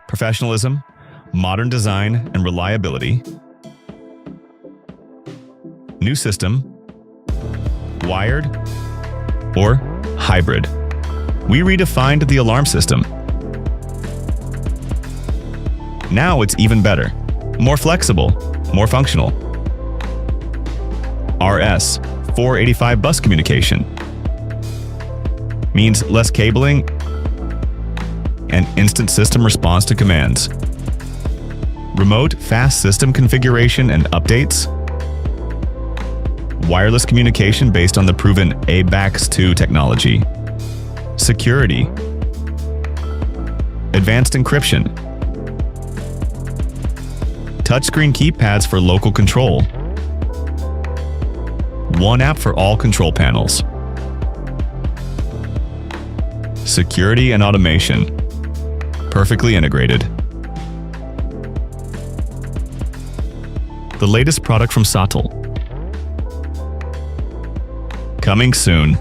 professionalism, modern design, and reliability. New system, wired, or hybrid. We redefined the alarm system. Now it's even better, more flexible, more functional. RS, 485 bus communication, means less cabling and instant system response to commands. Remote fast system configuration and updates. Wireless communication based on the proven ABAX2 technology. Security. Advanced encryption. Touchscreen keypads for local control. One app for all control panels. Security and automation. Perfectly integrated. The latest product from SATEL. Coming soon.